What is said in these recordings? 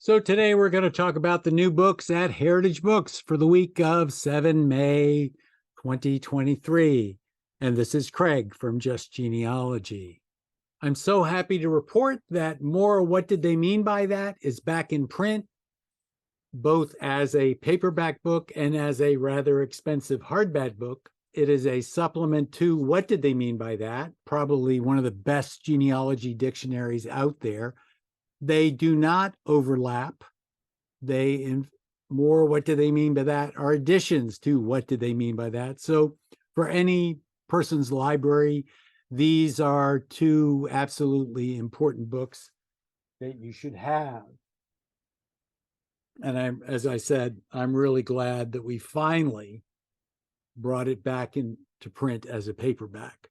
So today we're going to talk about the new books at Heritage Books for the week of 7 May 2023. And this is Craig from Just Genealogy. I'm so happy to report that more What Did They Mean by That is back in print, both as a paperback book and as a rather expensive hardback book. It is a supplement to What Did They Mean by That, probably one of the best genealogy dictionaries out there. They do not overlap. More What Do They Mean by That are additions to What Did They Mean by That. So for any person's library, these are two absolutely important books that you should have. And as I said, I'm really glad that we finally brought it back into print as a paperback.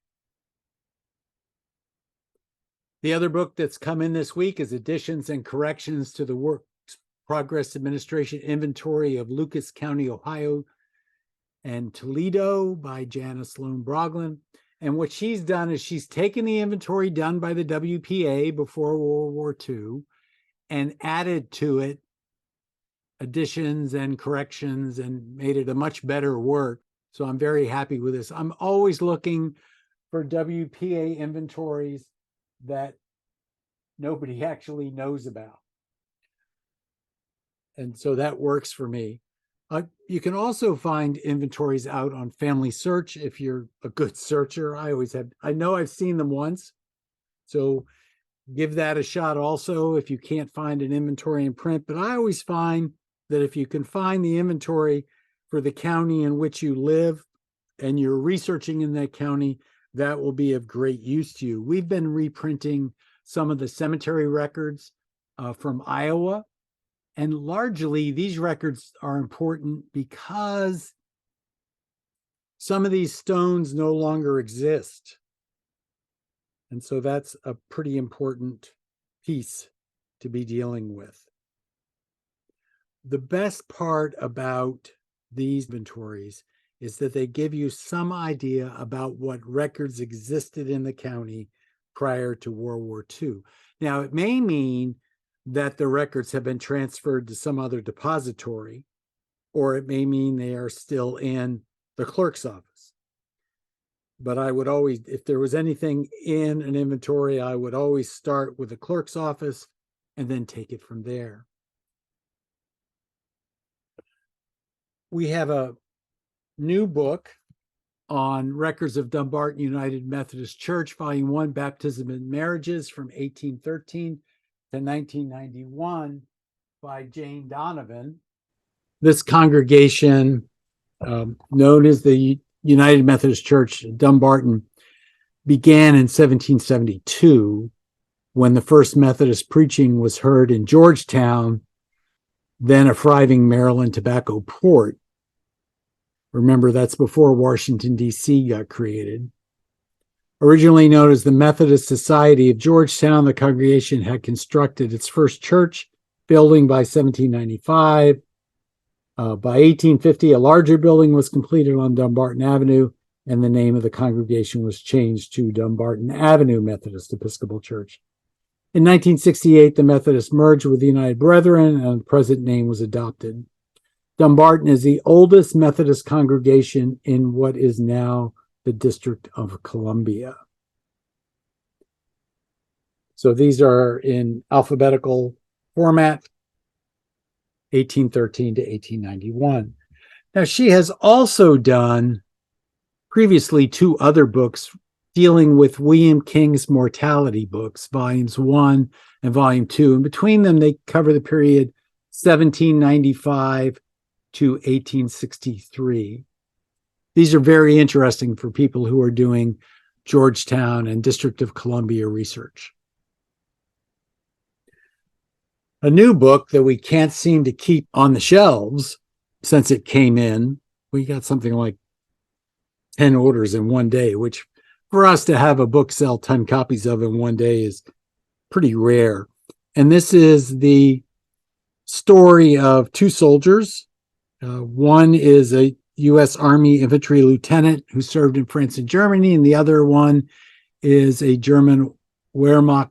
The other book that's come in this week is Additions and Corrections to the Works Progress Administration Inventory of Lucas County, Ohio, and Toledo by Jana, Sloan, Broglin. And what she's done is she's taken the inventory done by the W.P.A. before World War II and added to it additions and corrections and made it a much better work. So I'm very happy with this. I'm always looking for W.P.A. inventories that nobody actually knows about. And so that works for me. You can also find inventories out on Family Search if you're a good searcher. I know I've seen them once. So give that a shot also if you can't find an inventory in print. But I always find that if you can find the inventory for the county in which you live and you're researching in that county, that will be of great use to you. We've been reprinting some of the cemetery records from Iowa. And largely, these records are important because some of these stones no longer exist. And so that's a pretty important piece to be dealing with. The best part about these inventories is that they give you some idea about what records existed in the county prior to World War II. Now, it may mean that the records have been transferred to some other depository, or it may mean they are still in the clerk's office. But I would always, if there was anything in an inventory, I would always start with the clerk's office and then take it from there. We have a new book on records of Dumbarton United Methodist Church, Volume 1, Baptism and Marriages from 1813 to 1991 by Jane Donovan. This congregation, known as the United Methodist Church Dumbarton, began in 1772 when the first Methodist preaching was heard in Georgetown, then a thriving Maryland tobacco port. Remember, that's before Washington, D.C. got created. Originally known as the Methodist Society of Georgetown, the congregation had constructed its first church building by 1795. By 1850, a larger building was completed on Dumbarton Avenue, and the name of the congregation was changed to Dumbarton Avenue Methodist Episcopal Church. In 1968, the Methodists merged with the United Brethren, and the present name was adopted. Dumbarton is the oldest Methodist congregation in what is now the District of Columbia. So these are in alphabetical format, 1813 to 1891. Now, she has also done previously two other books dealing with William King's Mortality books, Volumes 1 and Volume 2. And between them, they cover the period 1795 to 1863. These are very interesting for people who are doing Georgetown and District of Columbia research. A new book that we can't seem to keep on the shelves since it came in, we got something like 10 orders in one day, which for us to have a book sell 10 copies of in one day is pretty rare. And this is the story of two soldiers. One is a U.S. Army infantry lieutenant who served in France and Germany, and the other one is a German Wehrmacht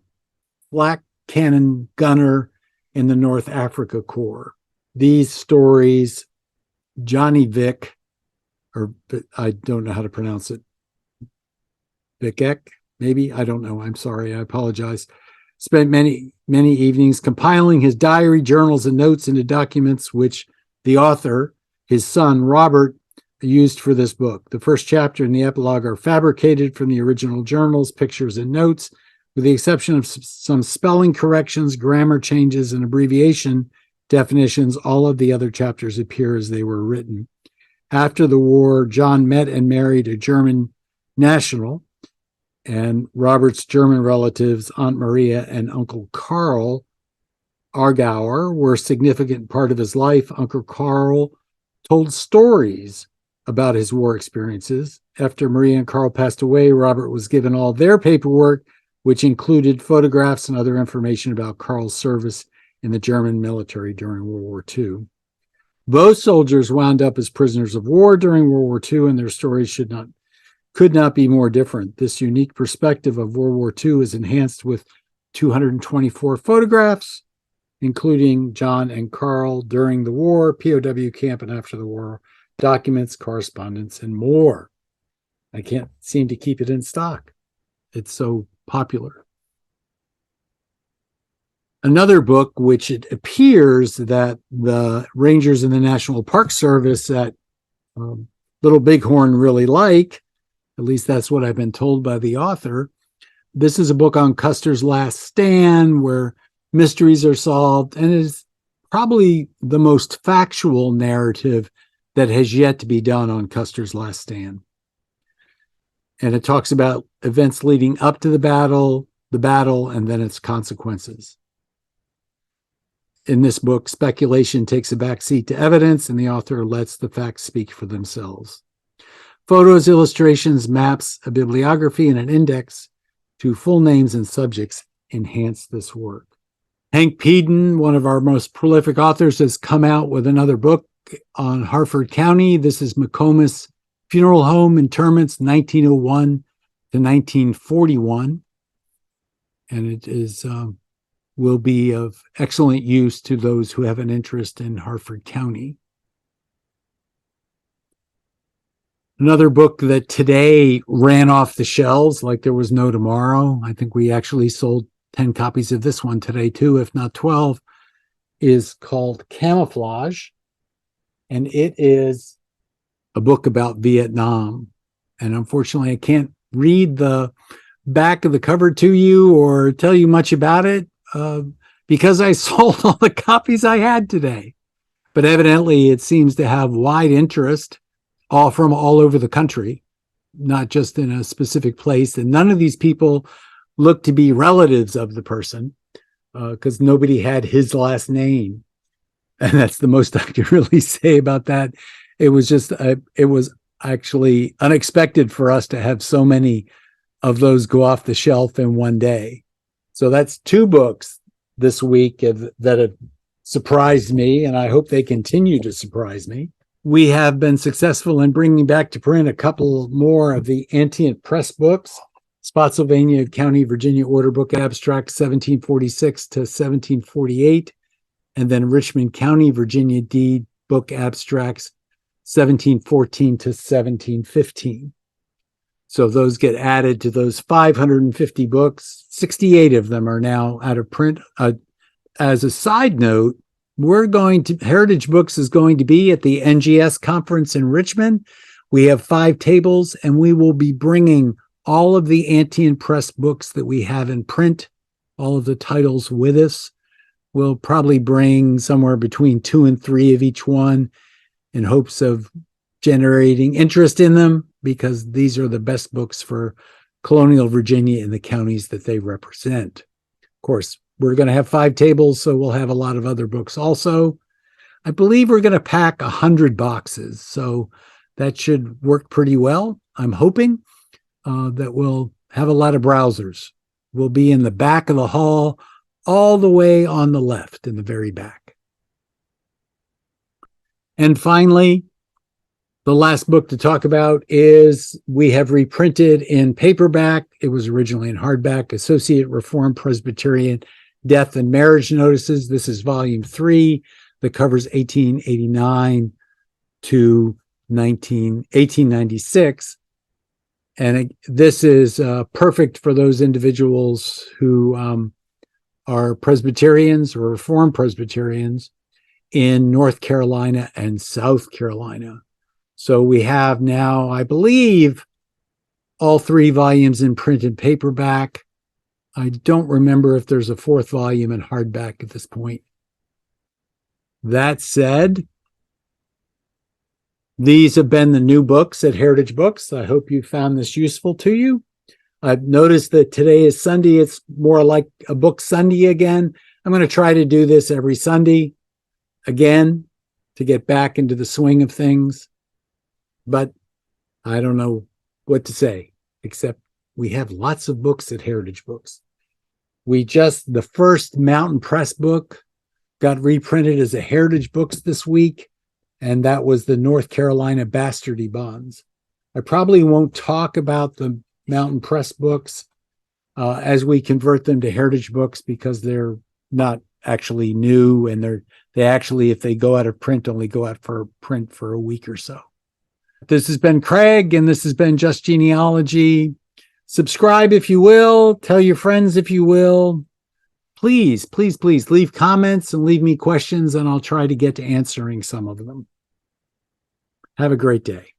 FLAK cannon gunner in the North Africa Corps. These stories, Johnny Vick, or I don't know how to pronounce it, Vicek, maybe? I don't know. I'm sorry. I apologize. Spent many evenings compiling his diary, journals, and notes into documents which the author, his son, Robert, used for this book. The first chapter and the epilogue are fabricated from the original journals, pictures, and notes, with the exception of some spelling corrections, grammar changes, and abbreviation definitions. All of the other chapters appear as they were written. After the war, John met and married a German national, and Robert's German relatives, Aunt Maria and Uncle Karl Argauer, were a significant part of his life. Uncle Karl told stories about his war experiences. After Maria and Karl passed away, Robert was given all their paperwork, which included photographs and other information about Karl's service in the German military during World War II. Both soldiers wound up as prisoners of war during World War II, and their stories could not be more different. This unique perspective of World War II is enhanced with 224 photographs, including John and Karl during the war, POW camp, and after the war, documents, correspondence, and more. I can't seem to keep it in stock. It's so popular. Another book, which it appears that the Rangers in the National Park Service at Little Bighorn really like, at least that's what I've been told by the author. This is a book on Custer's last stand, where mysteries are solved, and is probably the most factual narrative that has yet to be done on Custer's last stand. And it talks about events leading up to the battle, and then its consequences. In this book, speculation takes a backseat to evidence, and the author lets the facts speak for themselves. Photos, illustrations, maps, a bibliography, and an index to full names and subjects enhance this work. Hank Peden, one of our most prolific authors, has come out with another book on Harford County. This is McComas Funeral Home Interments, 1901 to 1941. And it is will be of excellent use to those who have an interest in Harford County. Another book that today ran off the shelves like there was no tomorrow, I think we actually sold 10 copies of this one today too, if not 12, is called Camouflage. And it is a book about Vietnam. And unfortunately, I can't read the back of the cover to you or tell you much about it because I sold all the copies I had today. But evidently, it seems to have wide interest from all over the country, not just in a specific place. And none of these people look to be relatives of the person because nobody had his last name. And that's the most I can really say about that. It was actually unexpected for us to have so many of those go off the shelf in one day. So that's 2 books this week that have surprised me, and I hope they continue to surprise me. We have been successful in bringing back to print a couple more of the Antient Press books, Spotsylvania County, Virginia Order Book Abstract, 1746 to 1748, and then Richmond County, Virginia Deed Book Abstracts, 1714 to 1715. So those get added to those 550 books. 68 of them are now out of print. As a side note, Heritage Books is going to be at the NGS conference in Richmond. We have 5 tables, and we will be bringing all of the Antient Press books that we have in print, all of the titles with us. We'll probably bring somewhere between 2 and 3 of each one in hopes of generating interest in them, because these are the best books for colonial Virginia in the counties that they represent. Of course, we're going to have 5 tables, so we'll have a lot of other books also. I believe we're going to pack 100 boxes, so that should work pretty well. I'm hoping that we'll have a lot of browsers. We'll be in the back of the hall, all the way on the left, in the very back. And finally, the last book to talk about is we have reprinted in paperback. It was originally in hardback, Associate Reformed Presbyterian Death and Marriage Notices. This is volume 3 that covers 1889 to 1896. And this is perfect for those individuals who are Presbyterians or Reformed Presbyterians in North Carolina and South Carolina. So we have now, I believe, all 3 volumes in print and paperback. I don't remember if there's a 4th volume in hardback at this point. That said, these have been the new books at Heritage Books. I hope you found this useful to you. I've noticed that today is Sunday. It's more like a book Sunday again. I'm going to try to do this every Sunday again to get back into the swing of things. But I don't know what to say, except we have lots of books at Heritage Books. The first Mountain Press book got reprinted as a Heritage Books this week, and that was the North Carolina Bastardy Bonds. I probably won't talk about the Mountain Press books as we convert them to Heritage Books, because they're not actually new, and they actually, if they go out of print, only go out for print for a week or so. This has been Craig, and this has been Just Genealogy. Subscribe if you will. Tell your friends if you will. Please, please, please leave comments and leave me questions, and I'll try to get to answering some of them. Have a great day.